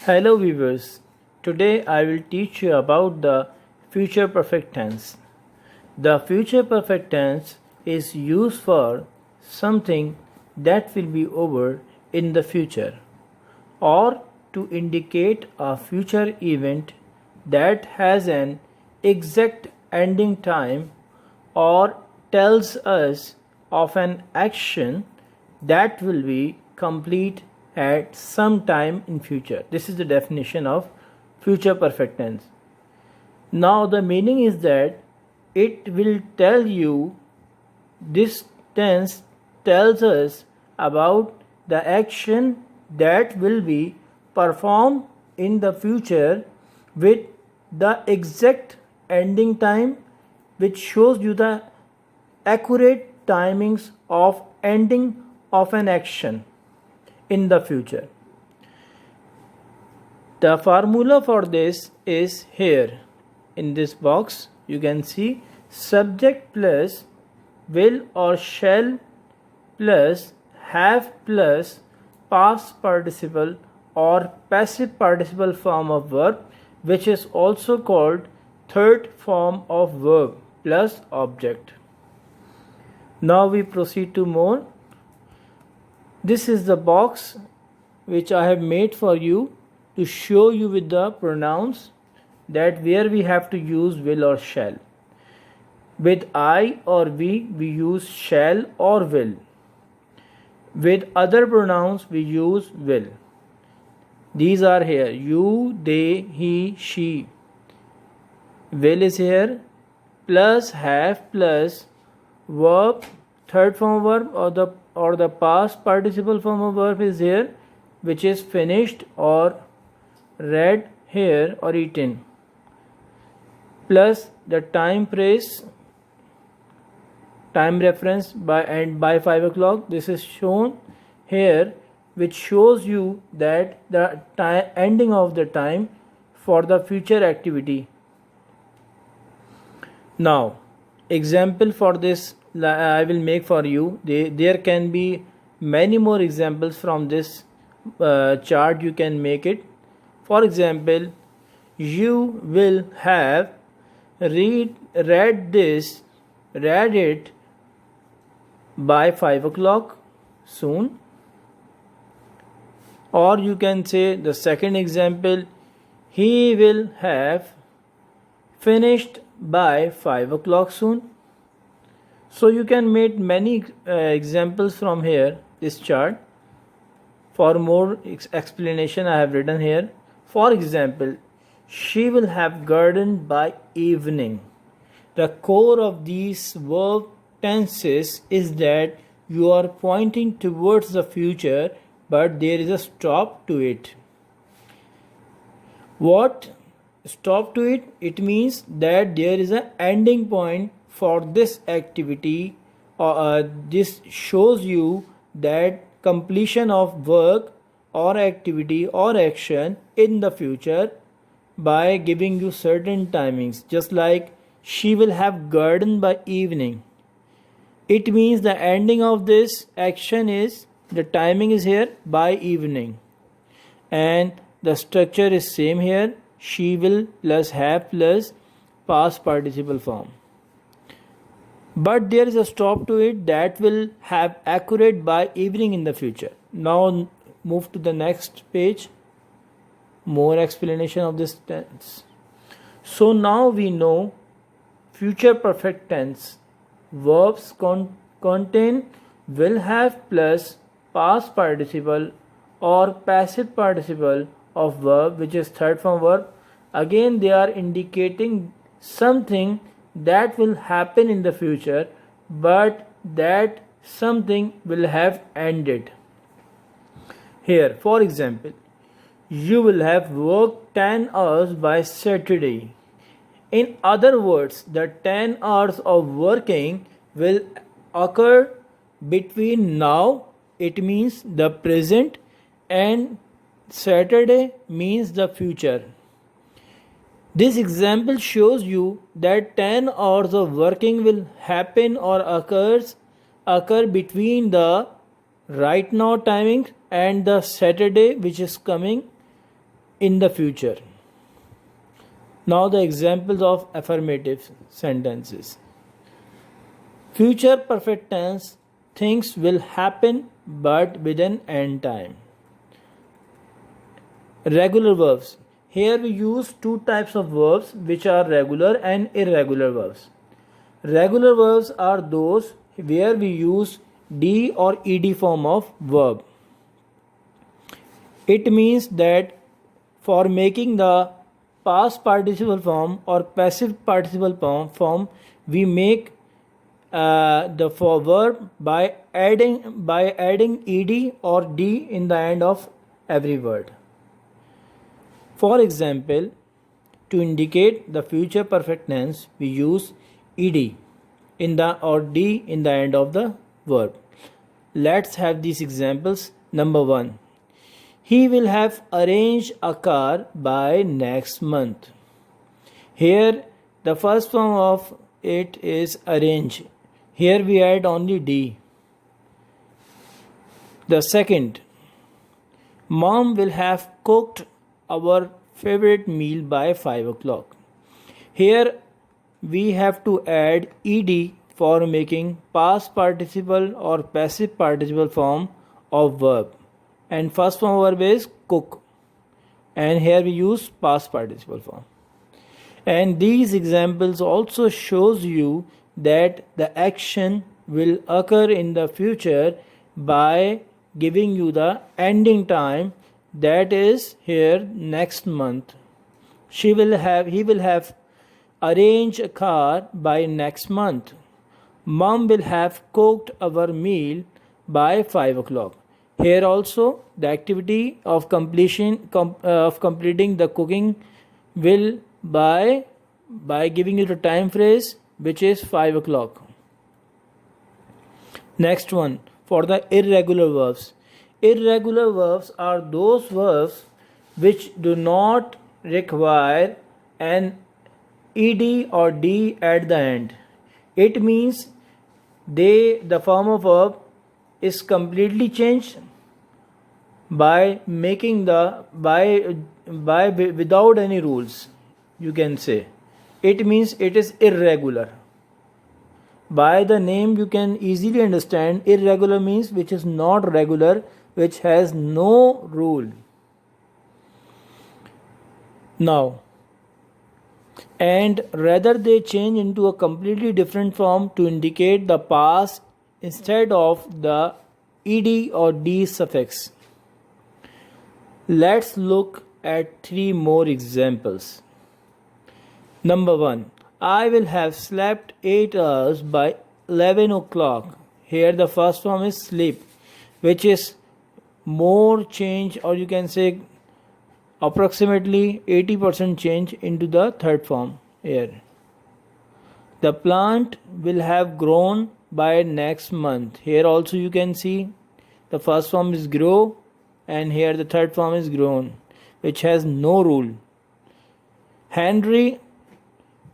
Hello viewers, today I will teach you about the future perfect tense. The future perfect tense is used for something that will be over in the future or to indicate a future event that has an exact ending time or tells us of an action that will be complete at some time in future. This is the definition of future perfect tense. Now the meaning is that it will tell you, this tense tells us about the action that will be performed in the future with the exact ending time, which shows you the accurate timings of ending of an action in the future. The formula for this is here in this box. You can see subject plus will or shall plus have plus past participle or passive participle form of verb, which is also called third form of verb plus object. Now we proceed to more. This is the box which I have made for you to show you with the pronouns that where we have to use will or shall. With I or we use shall or will. With other pronouns we use will. These are here: you, they, he, she. Will is here, plus have plus verb, third form of verb or the past participle form of verb is here, which is finished or read here or eaten, plus the time phrase, time reference by 5 o'clock. This is shown here, which shows you that the ending of the time for the future activity. Now example for this I will make for you. There can be many more examples from this chart. You can make it. For example, you will have read it by 5 o'clock soon. Or you can say the second example, he will have finished by 5 o'clock soon. So you can make many examples from here, this chart. For more explanation I have written here. For example, she will have gardened by evening. The core of these verb tenses is that you are pointing towards the future, but there is a stop to it. What stop to it? It means that there is an ending point for this activity. This shows you that completion of work or activity or action in the future by giving you certain timings. Just like she will have garden by evening, it means the ending of this action is, the timing is here, by evening. And the structure is same here, she will plus have plus past participle form. But there is a stop to it, that will have accurate by evening in the future. Now move to the next page. More explanation of this tense. So now we know future perfect tense. Verbs contain will have plus past participle or passive participle of verb, which is third form verb. Again, they are indicating something that will happen in the future, but that something will have ended. Here, for example, you will have worked 10 hours by Saturday. In other words, the 10 hours of working will occur between now, it means the present, and Saturday means the future. This example shows you that 10 hours of working will happen or occur between the right now timing and the Saturday which is coming in the future. Now the examples of affirmative sentences. Future perfect tense, things will happen but with an end time. Regular verbs. Here we use two types of verbs which are regular and irregular verbs. Regular verbs are those where we use D or ED form of verb. It means that for making the past participle form or passive participle form, we make the verb by adding ed or d in the end of every word. For example, to indicate the future perfect tense, we use ed in the or d in the end of the verb. Let's have these examples. Number 1. He will have arranged a car by next month. Here the first form of it is arrange. Here we add only D. The second, Mom will have cooked our favorite meal by 5 o'clock. Here we have to add ed for making past participle or passive participle form of verb. And first form of verb is cook. And here we use past participle form. And these examples also shows you that the action will occur in the future by giving you the ending time, that is here next month. He will have arranged a car by next month. Mom will have cooked our meal by 5 o'clock. Here also the activity of completing the cooking will by giving you the time phrase, which is 5 o'clock. Next one, for the irregular verbs. Irregular verbs are those verbs which do not require an ed or d at the end. It means the form of verb is completely changed by making the by without any rules, you can say. It means it is irregular. By the name you can easily understand irregular means which is not regular, which has no rule. Now, and rather they change into a completely different form to indicate the past instead of the ed or d suffix. Let's look at 3 more examples. Number 1. I will have slept 8 hours by 11 o'clock. Here the first form is sleep, which is more change, or you can say approximately 80% change into the third form here. The plant will have grown by next month. Here also you can see the first form is grow and here the third form is grown, which has no rule. Henry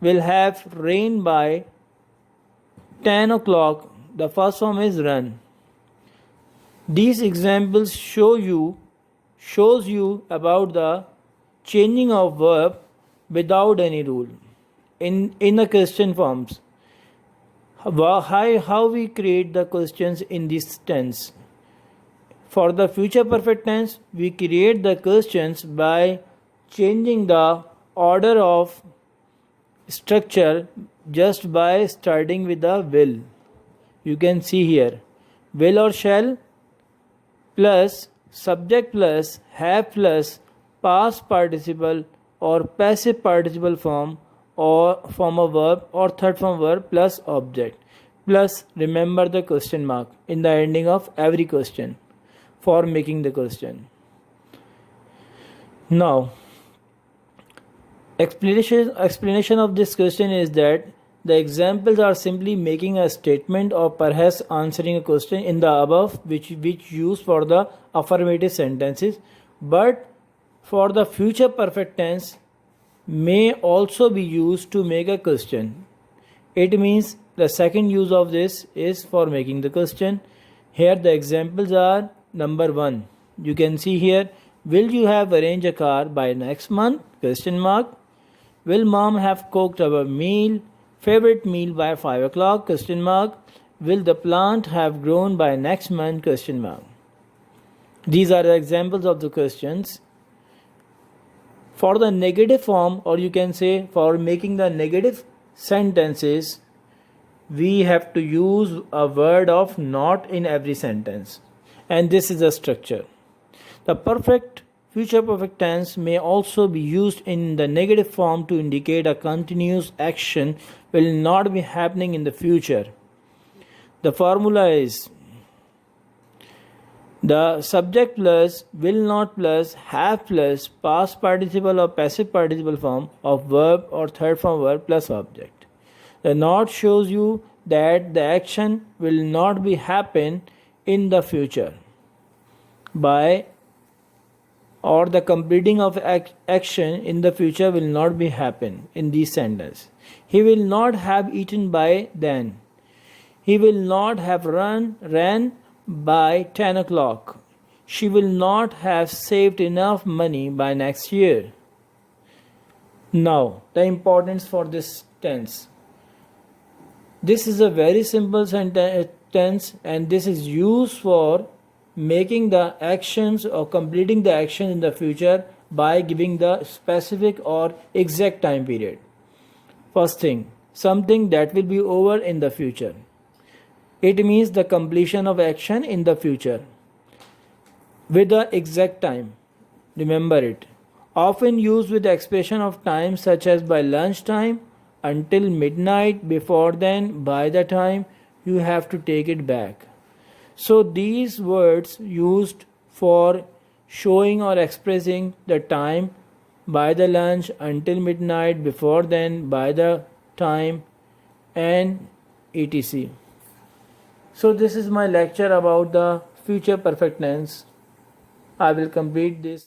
will have rain by 10 o'clock. The first form is run. These examples shows you about the changing of verb without any rule in the question forms. How we create the questions in this tense. For the future perfect tense, we create the questions by changing the order of structure just by starting with the will. You can see here will or shall plus subject plus have plus past participle or passive participle form or form of verb or third form verb plus object. Plus remember the question mark in the ending of every question for making the question. Now, explanation of this question is that the examples are simply making a statement or perhaps answering a question in the above which used for the affirmative sentences, but for the future perfect tense may also be used to make a question. It means the second use of this is for making the question. Here the examples are number 1. You can see here Will you have arranged a car by next month? Question mark. Will mom have cooked our favorite meal by 5 o'clock? Question mark. Will the plant have grown by next month? Question mark. These are the examples of the questions. For the negative form, or you can say for making the negative sentences, we have to use a word of not in every sentence. And this is a structure. The future perfect tense may also be used in the negative form to indicate a continuous action will not be happening in the future. The formula is the subject plus, will not plus, have plus, past participle or passive participle form of verb or third form verb plus object. The not shows you that the action will not be happen in the future by, or the completing of action in the future will not be happen in these sentences. He will not have eaten by then. He will not have ran by 10 o'clock. She will not have saved enough money by next year. Now, the importance for this tense. This is a very simple tense, and this is used for making the actions or completing the action in the future by giving the specific or exact time period. First thing, something that will be over in the future. It means the completion of action in the future with the exact time. Remember it. Often used with the expression of time such as by lunchtime, until midnight, before then, by the time, you have to take it back. So these words used for showing or expressing the time, by the lunch, until midnight, before then, by the time, and etc. So this is my lecture about the future perfect tense. I will complete this.